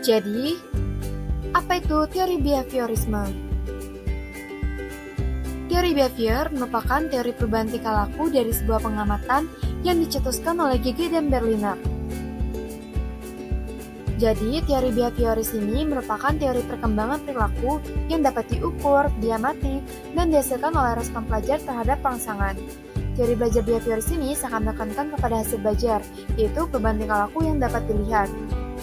Jadi, apa itu teori behaviorisme? Teori behavior merupakan teori perubahan tingkah laku dari sebuah pengamatan yang dicetuskan oleh Gege dan Berliner. Jadi, teori behavioris ini merupakan teori perkembangan perilaku yang dapat diukur, diamati, dan dihasilkan oleh respon pelajar terhadap rangsangan. Teori belajar behavioris ini sangat menekankan kepada hasil belajar, yaitu perubahan tingkah laku yang dapat dilihat.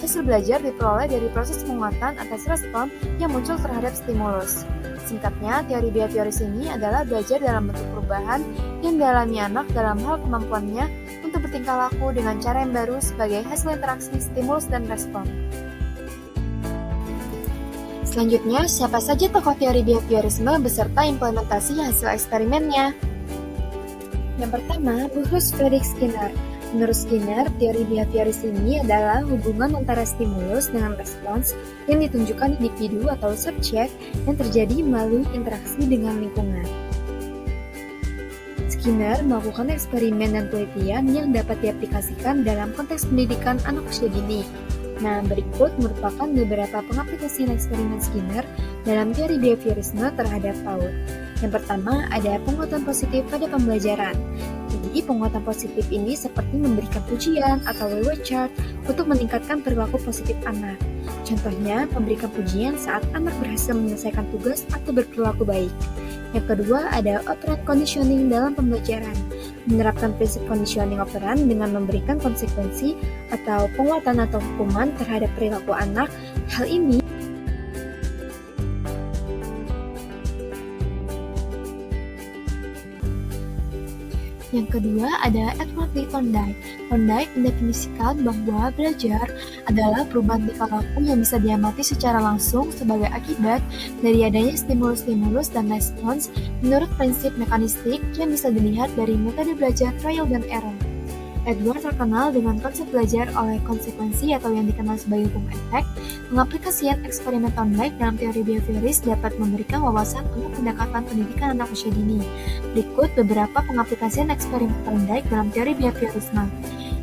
Hasil belajar diperoleh dari proses penguatan atas respon yang muncul terhadap stimulus. Singkatnya, teori behavioris ini adalah belajar dalam bentuk perubahan yang dialami anak dalam hal kemampuannya untuk bertingkah laku dengan cara yang baru sebagai hasil interaksi stimulus dan respon. Selanjutnya, siapa saja tokoh teori behaviorisme beserta implementasi hasil eksperimennya? Yang pertama, Bruce Frederick Skinner. Menurut Skinner, teori behavioris ini adalah hubungan antara stimulus dengan respons yang ditunjukkan individu atau subjek yang terjadi melalui interaksi dengan lingkungan. Skinner melakukan eksperimen dan penelitian yang dapat diaplikasikan dalam konteks pendidikan anak usia dini. Nah, berikut merupakan beberapa pengaplikasian eksperimen Skinner dalam teori behaviorisme terhadap PAUD. Yang pertama, ada penguatan positif pada pembelajaran. Jadi, penguatan positif ini seperti memberikan pujian atau reward chart untuk meningkatkan perilaku positif anak. Contohnya, memberikan pujian saat anak berhasil menyelesaikan tugas atau berperilaku baik. Yang kedua, ada operant conditioning dalam pembelajaran. Menerapkan prinsip conditioning operant dengan memberikan konsekuensi atau penguatan atau hukuman terhadap perilaku anak. Hal ini Yang kedua ada Edward Lee Thorndike. Thorndike mendefinisikan bahwa belajar adalah perubahan tingkah laku yang bisa diamati secara langsung sebagai akibat dari adanya stimulus-stimulus dan respons menurut prinsip mekanistik yang bisa dilihat dari metode belajar trial dan error. Edward terkenal dengan konsep belajar oleh konsekuensi atau yang dikenal sebagai hukum efek. Pengaplikasian eksperimen Thorndike dalam teori behavioris dapat memberikan wawasan untuk pendekatan pendidikan anak usia dini. Berikut beberapa pengaplikasian eksperimen Thorndike dalam teori behaviorisme.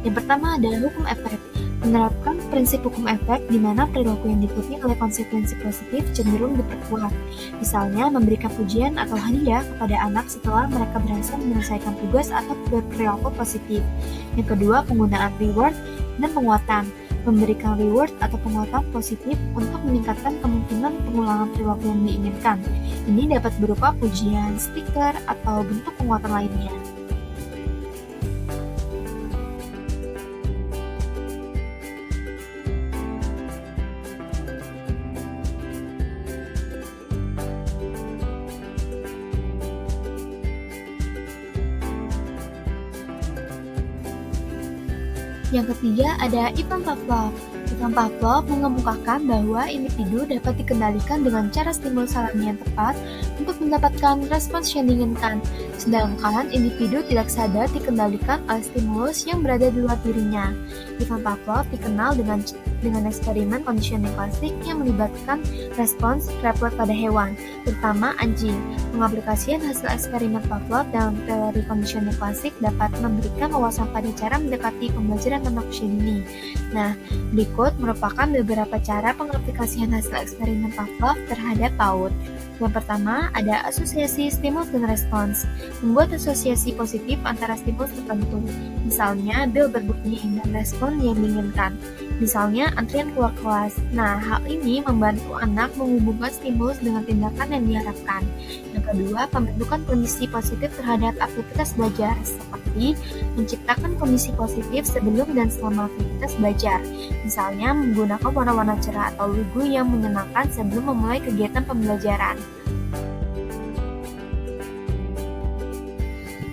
Yang pertama adalah hukum efek. Menerapkan prinsip hukum efek di mana perilaku yang diikuti oleh konsekuensi positif cenderung diperkuat. Misalnya, memberikan pujian atau hadiah kepada anak setelah mereka berhasil menyelesaikan tugas atau berperilaku positif. Yang kedua, penggunaan reward dan penguatan. Memberikan reward atau penguatan positif untuk meningkatkan kemungkinan pengulangan perilaku yang diinginkan. Ini dapat berupa pujian, stiker, atau bentuk penguatan lainnya. Yang ketiga ada Ivan Pavlov. Ivan Pavlov mengemukakan bahwa individu dapat dikendalikan dengan cara stimulus alami yang tepat untuk mendapatkan respons yang diinginkan, sedangkan individu tidak sadar dikendalikan oleh stimulus yang berada di luar dirinya. Ivan Pavlov dikenal dengan eksperimen conditioning klasik yang melibatkan respons reward pada hewan, terutama anjing. Pengaplikasian hasil eksperimen Pavlov dalam teori conditioning klasik dapat memberikan wawasan pada cara mendekati pembelajaran anak usia dini. Nah, berikut merupakan beberapa cara pengaplikasian hasil eksperimen Pavlov terhadap PAUD. Yang pertama, ada asosiasi stimulus dan respons. Membuat asosiasi positif antara stimulus tertentu. Misalnya, bel berbunyi dan respon yang diinginkan. Misalnya, antrian keluar kelas. Nah, hal ini membantu anak menghubungkan stimulus dengan tindakan yang diharapkan. Yang kedua, pembentukan kondisi positif terhadap aktivitas belajar, seperti menciptakan kondisi positif sebelum dan selama aktivitas belajar. Misalnya, menggunakan warna-warna cerah atau logo yang menyenangkan sebelum memulai kegiatan pembelajaran.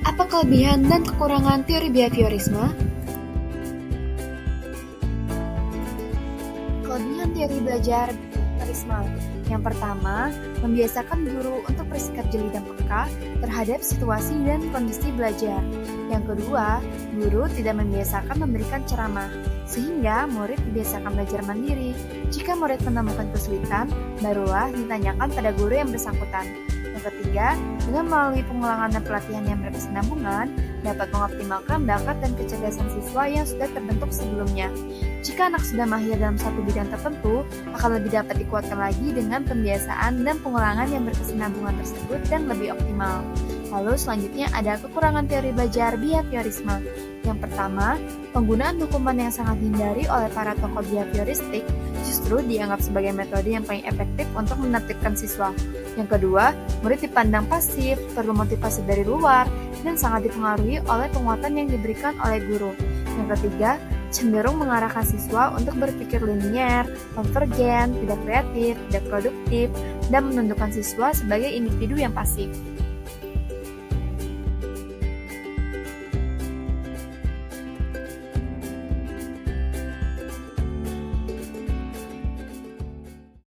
Apa kelebihan dan kekurangan teori behaviorisme? Kelebihan teori belajar behaviorisme. Yang pertama, membiasakan guru untuk bersikap jeli dan peka terhadap situasi dan kondisi belajar. Yang kedua, guru tidak membiasakan memberikan ceramah, sehingga murid dibiasakan belajar mandiri. Jika murid menemukan kesulitan, barulah ditanyakan pada guru yang bersangkutan. Yang ketiga, dengan melalui pengulangan dan pelatihan yang berkesinambungan, dapat mengoptimalkan bakat dan kecerdasan siswa yang sudah terbentuk sebelumnya. Jika anak sudah mahir dalam satu bidang tertentu, akan lebih dapat dikuatkan lagi dengan pembiasaan dan pengulangan yang berkesinambungan tersebut dan lebih optimal. Lalu selanjutnya ada kekurangan teori belajar behaviorisme. Yang pertama, penggunaan hukuman yang sangat dihindari oleh para tokoh behavioristik justru dianggap sebagai metode yang paling efektif untuk menertibkan siswa. Yang kedua, murid dipandang pasif, perlu motivasi dari luar, dan sangat dipengaruhi oleh penguatan yang diberikan oleh guru. Yang ketiga, cenderung mengarahkan siswa untuk berpikir linier, konvergen, tidak kreatif, tidak produktif, dan menundukkan siswa sebagai individu yang pasif.